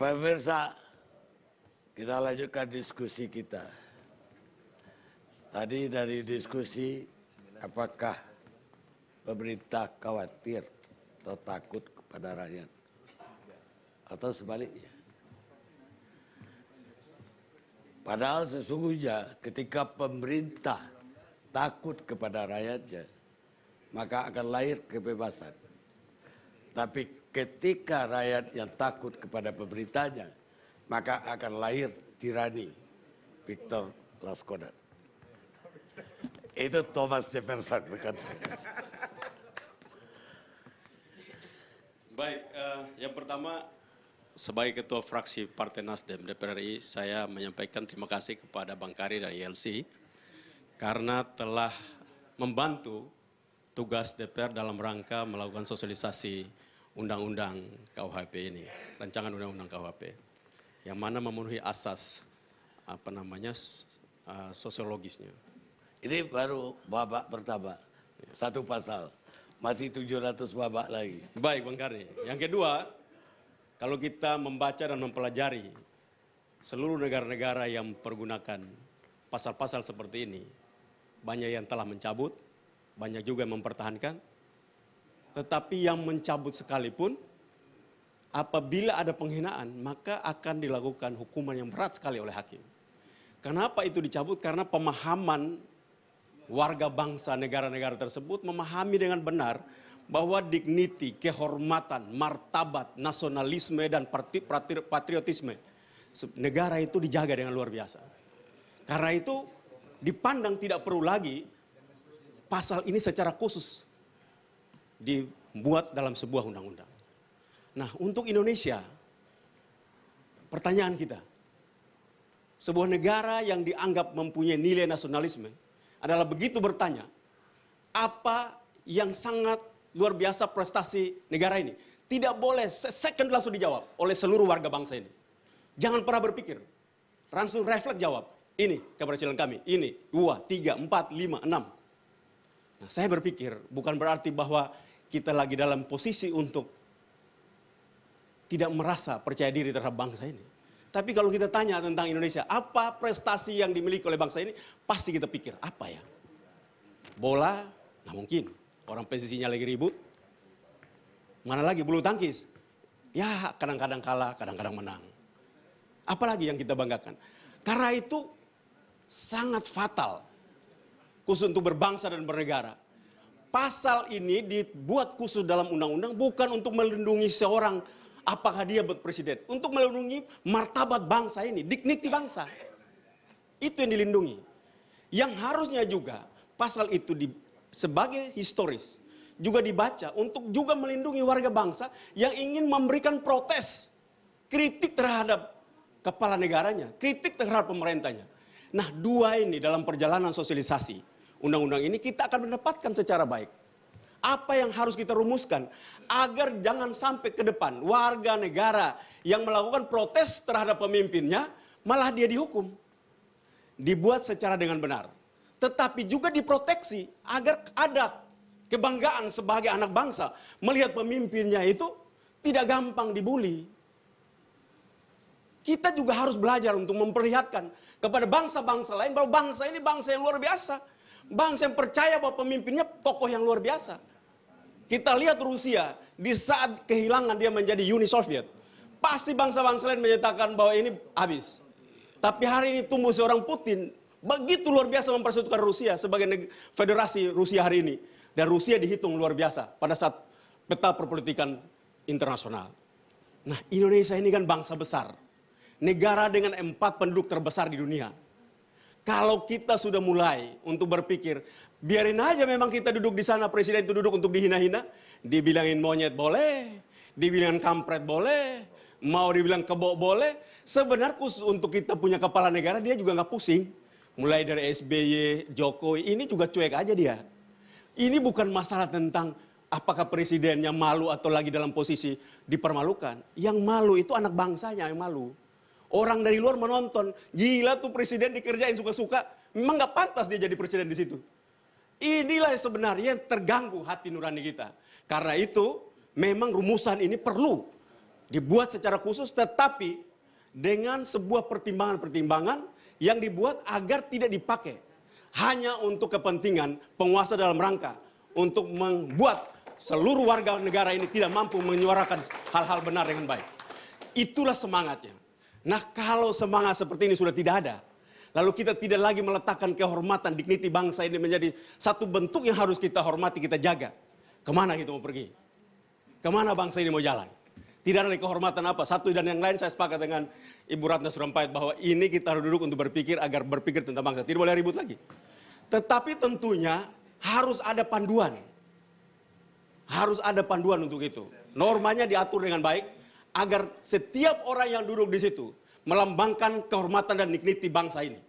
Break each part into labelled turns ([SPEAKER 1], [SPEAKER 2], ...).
[SPEAKER 1] Pemirsa, kita lanjutkan diskusi kita. Tadi dari diskusi, apakah pemerintah khawatir atau takut kepada rakyat? Atau sebaliknya? Padahal sesungguhnya ketika pemerintah takut kepada rakyatnya, maka akan lahir kebebasan. Tapi ketika rakyat yang takut kepada pemerintahnya, maka akan lahir tirani. Victor Laskodat. Itu Thomas Jefferson berkata.
[SPEAKER 2] Baik, yang pertama sebagai Ketua Fraksi Partai Nasdem DPR RI, saya menyampaikan terima kasih kepada Bang Kari dan ILC karena telah membantu tugas DPR dalam rangka melakukan sosialisasi undang-undang KUHP ini, rancangan undang-undang KUHP, yang mana memenuhi asas sosiologisnya.
[SPEAKER 1] Ini baru babak pertama, satu pasal, masih 700 babak lagi.
[SPEAKER 2] Baik Bang Kari, yang kedua, kalau kita membaca dan mempelajari seluruh negara-negara yang pergunakan pasal-pasal seperti ini, banyak yang telah mencabut, banyak juga yang mempertahankan. Tetapi yang mencabut sekalipun, apabila ada penghinaan, maka akan dilakukan hukuman yang berat sekali oleh hakim. Kenapa itu dicabut? Karena pemahaman warga bangsa negara-negara tersebut memahami dengan benar bahwa dignity, kehormatan, martabat, nasionalisme, dan patriotisme negara itu dijaga dengan luar biasa. Karena itu dipandang tidak perlu lagi pasal ini secara khusus dibuat dalam sebuah undang-undang. Nah, untuk Indonesia, pertanyaan kita, sebuah negara yang dianggap mempunyai nilai nasionalisme adalah begitu bertanya, apa yang sangat luar biasa prestasi negara ini? Tidak boleh second langsung dijawab oleh seluruh warga bangsa ini. Jangan pernah berpikir, langsung refleks jawab, ini keberhasilan kami, ini, 2, 3, 4, 5, 6. Nah, saya berpikir bukan berarti bahwa kita lagi dalam posisi untuk tidak merasa percaya diri terhadap bangsa ini. Tapi kalau kita tanya tentang Indonesia, apa prestasi yang dimiliki oleh bangsa ini? Pasti kita pikir, apa ya? Bola, nggak mungkin. Orang posisinya lagi ribut. Mana lagi bulu tangkis? Ya kadang-kadang kalah, kadang-kadang menang. Apalagi yang kita banggakan? Karena itu sangat fatal. Khusus untuk berbangsa dan bernegara. Pasal ini dibuat khusus dalam undang-undang bukan untuk melindungi seorang apakah dia buat presiden. Untuk melindungi martabat bangsa ini, dignity bangsa. Itu yang dilindungi. Yang harusnya juga pasal itu sebagai historis juga dibaca untuk juga melindungi warga bangsa yang ingin memberikan protes, kritik terhadap kepala negaranya, kritik terhadap pemerintahnya. Nah, dua ini dalam perjalanan sosialisasi undang-undang ini kita akan mendapatkan secara baik. Apa yang harus kita rumuskan agar jangan sampai ke depan warga negara yang melakukan protes terhadap pemimpinnya malah dia dihukum. Dibuat secara dengan benar. Tetapi juga diproteksi agar ada kebanggaan sebagai anak bangsa melihat pemimpinnya itu tidak gampang dibully. Kita juga harus belajar untuk memperlihatkan kepada bangsa-bangsa lain bahwa bangsa ini bangsa yang luar biasa. Bangsa yang percaya bahwa pemimpinnya tokoh yang luar biasa. Kita lihat Rusia, di saat kehilangan dia menjadi Uni Soviet. Pasti bangsa-bangsa lain menyatakan bahwa ini habis. Tapi hari ini tumbuh seorang Putin, begitu luar biasa mempersatukan Rusia sebagai federasi Rusia hari ini. Dan Rusia dihitung luar biasa pada saat peta perpolitikan internasional. Nah, Indonesia ini kan bangsa besar. Negara dengan 4 penduduk terbesar di dunia. Kalau kita sudah mulai untuk berpikir, biarin aja memang kita duduk di sana, presiden itu duduk untuk dihina-hina, dibilangin monyet boleh, dibilang kampret boleh, mau dibilang kebo boleh, sebenarnya khusus untuk kita punya kepala negara dia juga nggak pusing. Mulai dari SBY, Jokowi, ini juga cuek aja dia. Ini bukan masalah tentang apakah presidennya malu atau lagi dalam posisi dipermalukan. Yang malu itu anak bangsanya yang malu. Orang dari luar menonton, gila tuh presiden dikerjain suka-suka, memang nggak pantas dia jadi presiden di situ. Inilah yang sebenarnya terganggu hati nurani kita. Karena itu, memang rumusan ini perlu dibuat secara khusus tetapi dengan sebuah pertimbangan-pertimbangan yang dibuat agar tidak dipakai hanya untuk kepentingan penguasa dalam rangka untuk membuat seluruh warga negara ini tidak mampu menyuarakan hal-hal benar dengan baik. Itulah semangatnya. Nah, kalau semangat seperti ini sudah tidak ada, lalu kita tidak lagi meletakkan kehormatan, dignity bangsa ini menjadi satu bentuk yang harus kita hormati, kita jaga. Kemana kita mau pergi? Kemana bangsa ini mau jalan? Tidak ada kehormatan apa. Satu dan yang lain saya sepakat dengan Ibu Ratna Sarumpait bahwa ini kita harus duduk untuk berpikir agar berpikir tentang bangsa. Tidak boleh ribut lagi. Tetapi tentunya harus ada panduan. Harus ada panduan untuk itu. Normanya diatur dengan baik agar setiap orang yang duduk di situ melambangkan kehormatan dan dignity bangsa ini.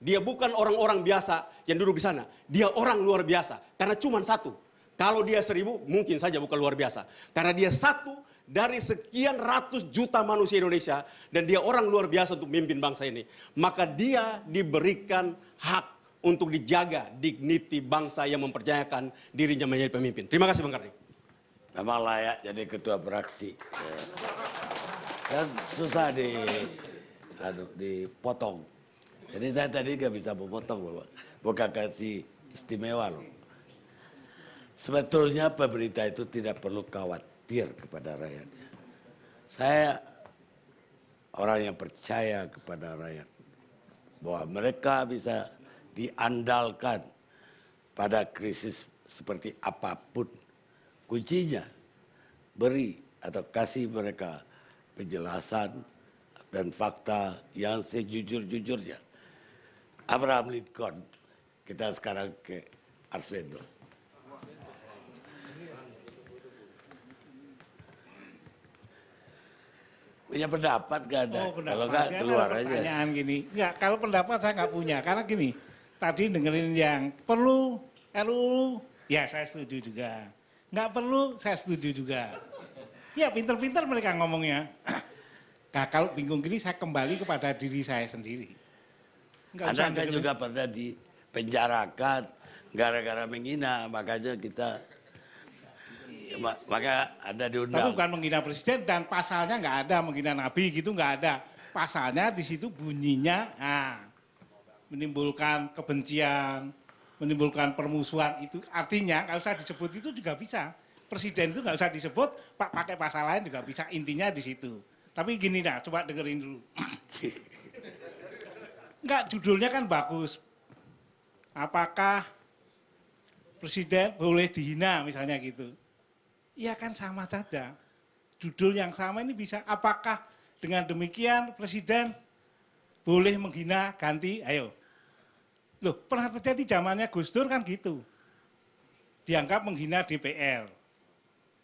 [SPEAKER 2] Dia bukan orang-orang biasa yang duduk di sana. Dia orang luar biasa. Karena cuma satu. Kalau dia 1000 mungkin saja bukan luar biasa. Karena dia satu dari sekian ratus juta manusia Indonesia dan dia orang luar biasa untuk memimpin bangsa ini. Maka dia diberikan hak untuk dijaga dignity bangsa yang mempercayakan dirinya menjadi pemimpin. Terima kasih Bang Karni.
[SPEAKER 1] Memang layak jadi ketua fraksi. Kan susah dipotong. Jadi saya tadi nggak bisa memotong, Bapak. Bukan kasih istimewa loh. Sebetulnya pemerintah itu tidak perlu khawatir kepada rakyatnya. Saya orang yang percaya kepada rakyat. Bahwa mereka bisa diandalkan pada krisis seperti apapun. Kuncinya beri atau kasih mereka penjelasan dan fakta yang sejujur-jujurnya. Abraham Lincoln, kita sekarang ke Arswendo. Punya pendapat gak ada?
[SPEAKER 3] Oh, pendapat.
[SPEAKER 1] Kalau nggak keluar aja.
[SPEAKER 3] Pertanyaan gini, nggak, kalau pendapat saya nggak punya, karena gini, tadi dengerin yang perlu RUU, ya saya setuju juga. Nggak perlu, saya setuju juga. Ya pinter-pinter mereka ngomongnya. Nah, kalau bingung gini, saya kembali kepada diri saya sendiri. Nggak usah
[SPEAKER 1] Anda kan juga pernah dipenjarakan gara-gara menghina, makanya kita, maka Anda
[SPEAKER 3] Tapi
[SPEAKER 1] diundang.
[SPEAKER 3] bukan menghina presiden dan pasalnya nggak ada menghina nabi gitu, nggak ada. Pasalnya di situ bunyinya, menimbulkan kebencian, menimbulkan permusuhan, itu artinya nggak usah disebut itu juga bisa. Presiden itu nggak usah disebut, Pak pakai pasal lain juga bisa, intinya di situ. Tapi gini dah, coba dengerin dulu. Enggak, judulnya kan bagus. Apakah presiden boleh dihina misalnya gitu. Ya kan sama saja. Judul yang sama ini bisa, apakah dengan demikian presiden boleh menghina ganti, ayo. Loh, pernah terjadi zamannya Gus Dur kan gitu. Dianggap menghina DPR.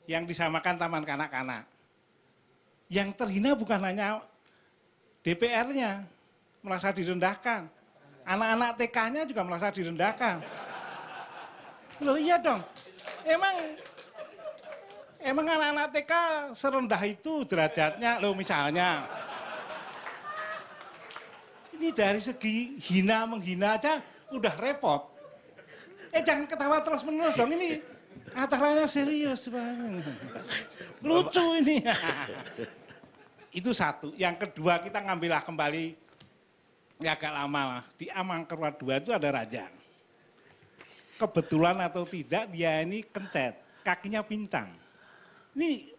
[SPEAKER 3] Yang disamakan taman kanak-kanak. Yang terhina bukan hanya DPR-nya, merasa direndahkan. Anak-anak TK-nya juga merasa direndahkan. Loh iya dong, emang anak-anak TK serendah itu derajatnya, loh misalnya. Ini dari segi hina menghina aja udah repot. Jangan ketawa terus menerus dong, ini acaranya serius banget. Lucu ini. Itu satu. Yang kedua kita ngambillah kembali, ya agak lama lah. Di Amangkurat II itu ada raja. Kebetulan atau tidak dia ini kencet, kakinya pincang. Ini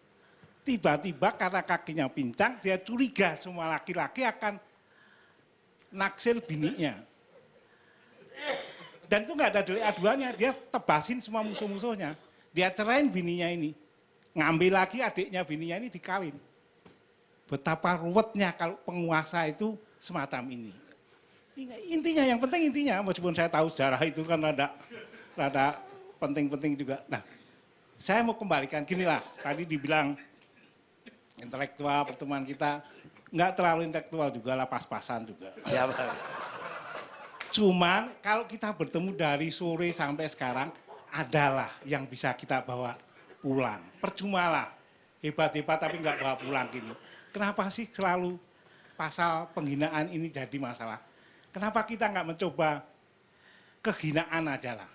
[SPEAKER 3] tiba-tiba karena kakinya pincang, dia curiga semua laki-laki akan naksir bininya. Dan itu nggak ada delik aduannya, dia tebasin semua musuh-musuhnya. Dia cerain bininya ini, ngambil lagi adiknya bininya ini dikawin. Betapa ruwetnya kalau penguasa itu semacam ini. Intinya, yang penting intinya, meskipun saya tahu sejarah itu kan rada penting-penting juga. Nah, saya mau kembalikan, ginilah, tadi dibilang intelektual pertemuan kita, nggak terlalu intelektual juga lah, pas-pasan juga.
[SPEAKER 1] Siapa?
[SPEAKER 3] Cuman kalau kita bertemu dari sore sampai sekarang, adalah yang bisa kita bawa pulang. Percumalah, hebat-hebat tapi nggak bawa pulang gini. Kenapa sih selalu pasal penghinaan ini jadi masalah? Kenapa kita nggak mencoba kehinaan aja lah?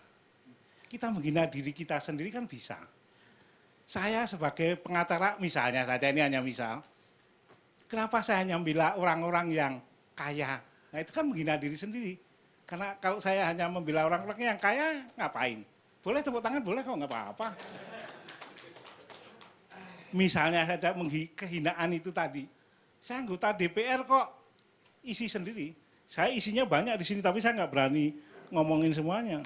[SPEAKER 3] Kita menghina diri kita sendiri kan bisa. Saya sebagai pengacara, misalnya saja, ini hanya misal, kenapa saya hanya membela orang-orang yang kaya? Nah itu kan menghina diri sendiri. Karena kalau saya hanya membela orang-orang yang kaya, ngapain? Boleh tepuk tangan, boleh kok, nggak apa-apa. Misalnya saja kehinaan itu tadi. Saya anggota DPR kok isi sendiri. Saya isinya banyak di sini, tapi saya nggak berani ngomongin semuanya.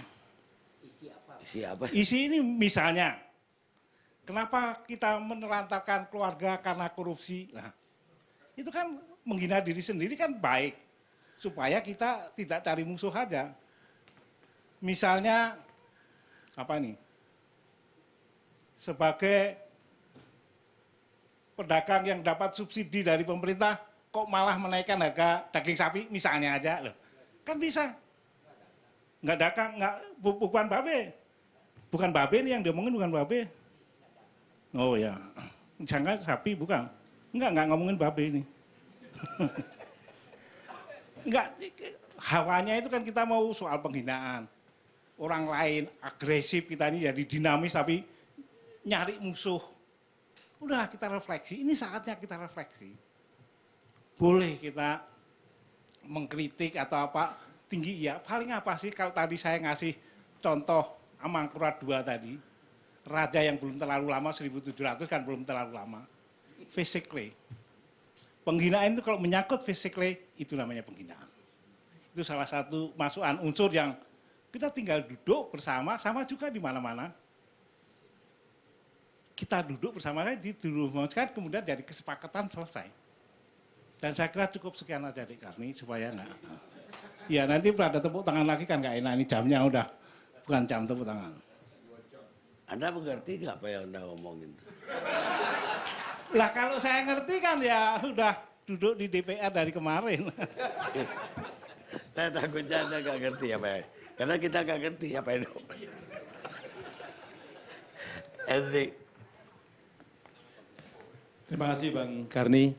[SPEAKER 1] Isi apa?
[SPEAKER 3] Isi ini misalnya, kenapa kita menelantarkan keluarga karena korupsi? Nah, itu kan menghina diri sendiri kan baik, supaya kita tidak cari musuh aja. Misalnya, apa nih? Sebagai pedagang yang dapat subsidi dari pemerintah, kok malah menaikkan harga daging sapi, misalnya aja loh. Kan bisa. Nggak dagang, bukan babe. Bukan babe nih yang diomongin, bukan babe. Oh ya, jangan sapi, bukan. Enggak ngomongin babe ini. Enggak, hawanya itu kan kita mau soal penghinaan. Orang lain agresif, kita ini jadi dinamis tapi nyari musuh. Udah kita refleksi, ini saatnya kita refleksi. Boleh kita mengkritik atau apa, tinggi ya. Paling apa sih kalau tadi saya ngasih contoh Amangkurat II tadi. Raja yang belum terlalu lama, 1700 kan belum terlalu lama. Physically. Penghinaan itu kalau menyangkut physically, itu namanya penghinaan. Itu salah satu masukan unsur yang kita tinggal duduk bersama, sama juga di mana-mana. Kita duduk bersama dirumuskan, kemudian jadi kesepakatan selesai. Dan saya kira cukup sekian aja Dik Karni, supaya enggak. Ya nanti ada tepuk tangan lagi kan nggak enak, ini jamnya udah bukan jam tepuk tangan.
[SPEAKER 1] Anda mengerti nggak apa yang Anda ngomongin?
[SPEAKER 3] Lah kalau saya ngerti kan ya udah duduk di DPR dari kemarin.
[SPEAKER 1] Saya takutnya Anda nggak ngerti apa ya. Karena kita nggak ngerti apa yang ngomongin. Henry.
[SPEAKER 4] Terima kasih Bang Karni.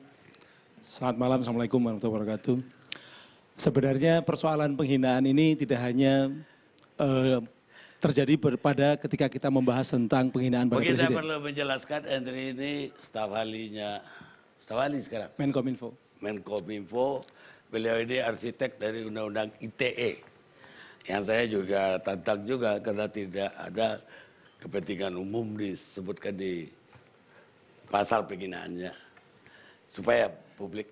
[SPEAKER 4] Selamat malam, Assalamualaikum warahmatullahi wabarakatuh. Sebenarnya persoalan penghinaan ini tidak hanya terjadi pada ketika kita membahas tentang penghinaan pada
[SPEAKER 1] Mungkin saya
[SPEAKER 4] presiden.
[SPEAKER 1] perlu menjelaskan Henry ini staf ahli sekarang.
[SPEAKER 4] Menkominfo.
[SPEAKER 1] Menkominfo, beliau ini arsitek dari Undang-Undang ITE. Yang saya juga tantang juga karena tidak ada kepentingan umum disebutkan di pasal penghinaannya. Supaya publik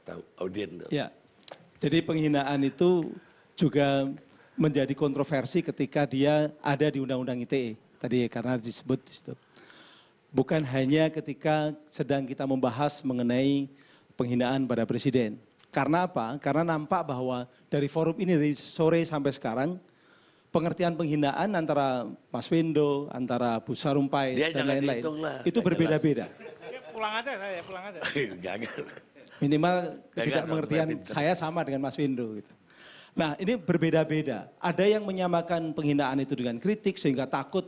[SPEAKER 1] tahu, audien.
[SPEAKER 4] Ya, jadi penghinaan itu juga menjadi kontroversi ketika dia ada di Undang-Undang ITE. Tadi karena disebut di situ. Bukan hanya ketika sedang kita membahas mengenai penghinaan pada presiden. Karena apa? Karena nampak bahwa dari forum ini dari sore sampai sekarang, pengertian penghinaan antara Mas Wendo, antara Bu Sarumpait,
[SPEAKER 1] Dia
[SPEAKER 4] dan
[SPEAKER 1] jangan
[SPEAKER 4] lain-lain,
[SPEAKER 1] dihitung lah,
[SPEAKER 4] itu
[SPEAKER 1] nggak
[SPEAKER 4] berbeda-beda.
[SPEAKER 3] Ya, pulang aja saya, pulang aja.
[SPEAKER 1] Gagal.
[SPEAKER 4] Minimal
[SPEAKER 1] Gagal
[SPEAKER 4] ketidakmengertian
[SPEAKER 1] dong,
[SPEAKER 4] saya sama dengan Mas Wendo. Gitu. Nah ini berbeda-beda. Ada yang menyamakan penghinaan itu dengan kritik sehingga takut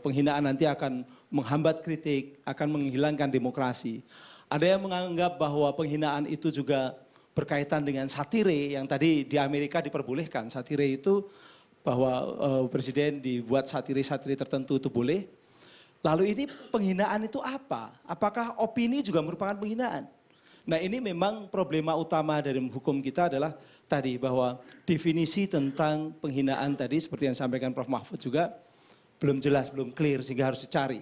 [SPEAKER 4] penghinaan nanti akan menghambat kritik, akan menghilangkan demokrasi. Ada yang menganggap bahwa penghinaan itu juga berkaitan dengan satire yang tadi di Amerika diperbolehkan. Satire itu bahwa presiden dibuat satire-satire tertentu itu boleh. Lalu ini penghinaan itu apa? Apakah opini juga merupakan penghinaan? Nah ini memang problema utama dari hukum kita adalah tadi bahwa definisi tentang penghinaan tadi seperti yang disampaikan Prof. Mahfud juga belum jelas, belum clear sehingga harus dicari.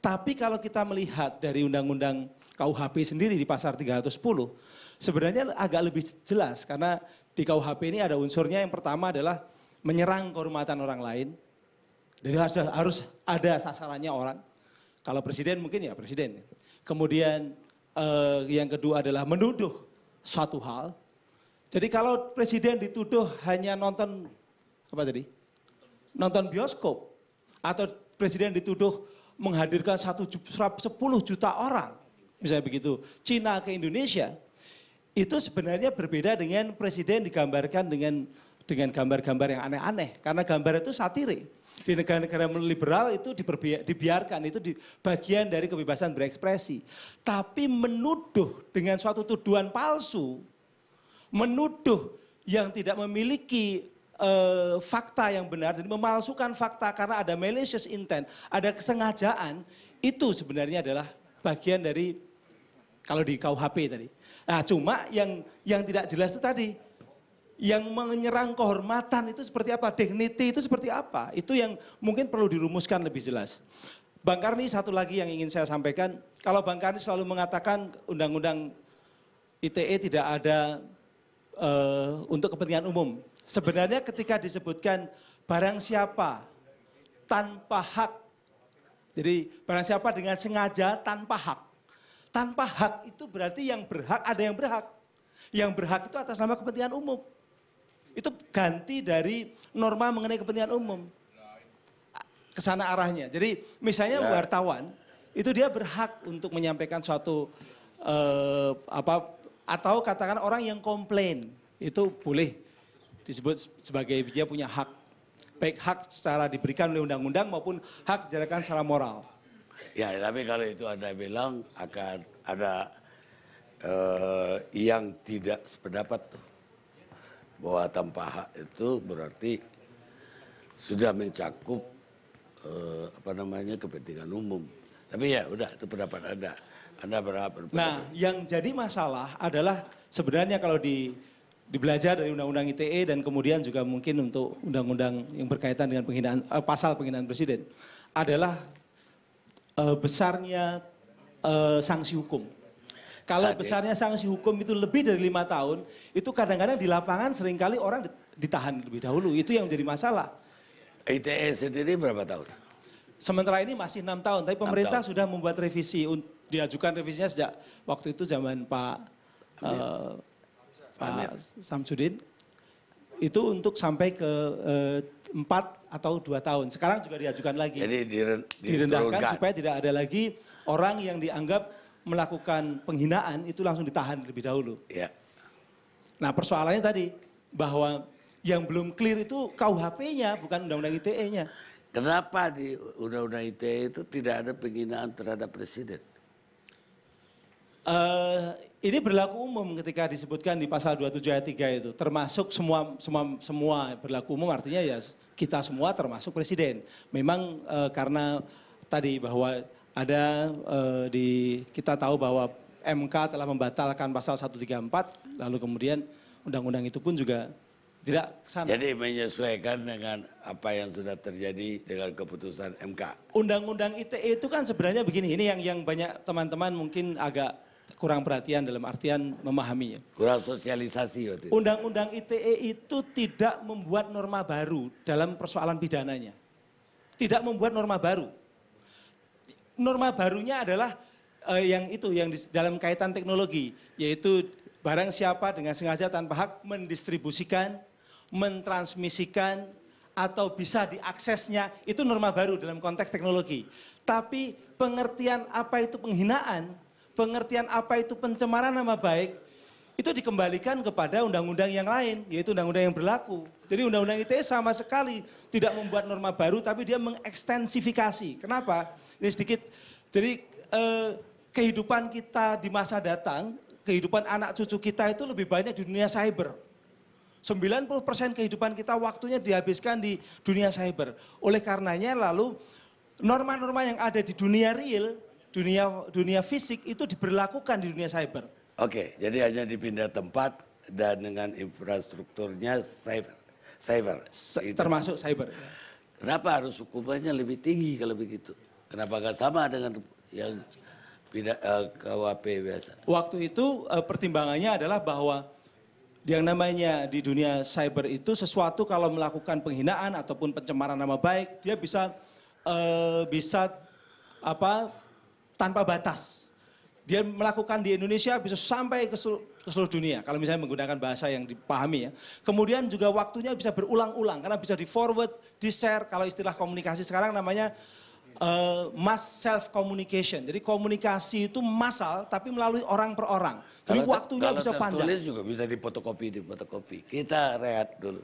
[SPEAKER 4] Tapi kalau kita melihat dari Undang-Undang KUHP sendiri di pasal 310 sebenarnya agak lebih jelas karena di KUHP ini ada unsurnya yang pertama adalah menyerang kehormatan orang lain. Jadi harus ada sasarannya orang. Kalau presiden mungkin ya presiden. Kemudian yang kedua adalah menuduh suatu hal. Jadi kalau presiden dituduh hanya nonton apa tadi? Nonton bioskop atau presiden dituduh menghadirkan 10 juta orang, misalnya begitu, Cina ke Indonesia, itu sebenarnya berbeda dengan presiden digambarkan dengan gambar-gambar yang aneh-aneh. Karena gambar itu satire. Di negara-negara liberal itu dibiarkan, itu bagian dari kebebasan berekspresi. Tapi menuduh dengan suatu tuduhan palsu, menuduh yang tidak memiliki fakta yang benar, jadi memalsukan fakta karena ada malicious intent, ada kesengajaan, itu sebenarnya adalah bagian dari kalau di KUHP tadi. Nah, cuma yang tidak jelas itu tadi, yang menyerang kehormatan itu seperti apa, dignity itu seperti apa, itu yang mungkin perlu dirumuskan lebih jelas. Bang Karni, satu lagi yang ingin saya sampaikan, kalau Bang Karni selalu mengatakan undang-undang ITE tidak ada untuk kepentingan umum. Sebenarnya ketika disebutkan barang siapa tanpa hak, jadi barang siapa dengan sengaja tanpa hak. Tanpa hak itu berarti yang berhak, ada yang berhak. Yang berhak itu atas nama kepentingan umum. Itu ganti dari norma mengenai kepentingan umum. Kesana arahnya. Jadi misalnya wartawan, itu dia berhak untuk menyampaikan suatu, atau katakan orang yang komplain, itu boleh disebut sebagai dia punya hak. Baik hak secara diberikan oleh undang-undang maupun hak dijalankan secara moral.
[SPEAKER 1] Ya, tapi kalau itu Anda bilang akan ada yang tidak sependapat tuh. Bahwa tanpa hak itu berarti sudah mencakup kepentingan umum. Tapi ya udah, itu pendapat Anda. Anda berpendapat.
[SPEAKER 4] Nah, yang jadi masalah adalah sebenarnya kalau dibelajar dari undang-undang ITE dan kemudian juga mungkin untuk undang-undang yang berkaitan dengan penghinaan, pasal penghinaan presiden adalah besarnya sanksi hukum. Kalau besarnya sanksi hukum itu lebih dari 5 tahun, itu kadang-kadang di lapangan seringkali orang ditahan lebih dahulu. Itu yang menjadi masalah.
[SPEAKER 1] ITE sendiri berapa tahun?
[SPEAKER 4] Sementara ini masih 6 tahun, tapi pemerintah
[SPEAKER 1] 6 tahun.
[SPEAKER 4] sudah membuat revisi, diajukan revisinya sejak waktu itu zaman Pak Samsudin. Itu untuk sampai ke 4 atau 2 tahun. Sekarang juga diajukan lagi.
[SPEAKER 1] Jadi
[SPEAKER 4] direndahkan supaya tidak ada lagi orang yang dianggap melakukan penghinaan itu langsung ditahan terlebih dahulu.
[SPEAKER 1] Ya.
[SPEAKER 4] Nah, persoalannya tadi bahwa yang belum clear itu KUHP-nya bukan undang-undang ITE-nya.
[SPEAKER 1] Kenapa di undang-undang ITE itu tidak ada penghinaan terhadap presiden?
[SPEAKER 4] Ini berlaku umum ketika disebutkan di pasal 27 ayat 3 itu. Termasuk semua berlaku umum, artinya ya kita semua termasuk presiden. Memang karena tadi bahwa ada kita tahu bahwa MK telah membatalkan pasal 134, lalu kemudian undang-undang itu pun juga tidak kesana.
[SPEAKER 1] Jadi menyesuaikan dengan apa yang sudah terjadi dengan keputusan MK.
[SPEAKER 4] Undang-undang ITE itu kan sebenarnya begini, ini yang banyak teman-teman mungkin agak kurang perhatian dalam artian memahaminya.
[SPEAKER 1] Kurang sosialisasi waktu itu.
[SPEAKER 4] Undang-undang ITE itu tidak membuat norma baru dalam persoalan pidananya. Tidak membuat norma baru. Norma barunya adalah yang dalam kaitan teknologi, yaitu barang siapa dengan sengaja tanpa hak mendistribusikan, mentransmisikan, atau bisa diaksesnya, itu norma baru dalam konteks teknologi. Tapi pengertian apa itu penghinaan, pengertian apa itu pencemaran nama baik, itu dikembalikan kepada undang-undang yang lain, yaitu undang-undang yang berlaku. Jadi undang-undang ITE sama sekali tidak membuat norma baru, tapi dia mengekstensifikasi. Kenapa? Ini sedikit, jadi kehidupan kita di masa datang, kehidupan anak cucu kita itu lebih banyak di dunia cyber. 90% kehidupan kita waktunya dihabiskan di dunia cyber. Oleh karenanya lalu norma-norma yang ada di dunia real, dunia fisik itu diberlakukan di dunia cyber.
[SPEAKER 1] Oke, jadi hanya dipindah tempat dan dengan infrastrukturnya cyber.
[SPEAKER 4] Termasuk cyber.
[SPEAKER 1] Kenapa harus hukumannya lebih tinggi kalau begitu? Kenapa nggak sama dengan yang KUHP biasa?
[SPEAKER 4] Waktu itu pertimbangannya adalah bahwa yang namanya di dunia cyber itu sesuatu kalau melakukan penghinaan ataupun pencemaran nama baik, dia bisa tanpa batas. Dia melakukan di Indonesia bisa sampai ke seluruh dunia, kalau misalnya menggunakan bahasa yang dipahami ya. Kemudian juga waktunya bisa berulang-ulang, karena bisa di-forward, di-share, kalau istilah komunikasi sekarang namanya mass self-communication. Jadi komunikasi itu massal, tapi melalui orang per orang. Jadi waktunya bisa panjang.
[SPEAKER 1] Kalau tertulis juga bisa difotokopi. Kita rehat dulu.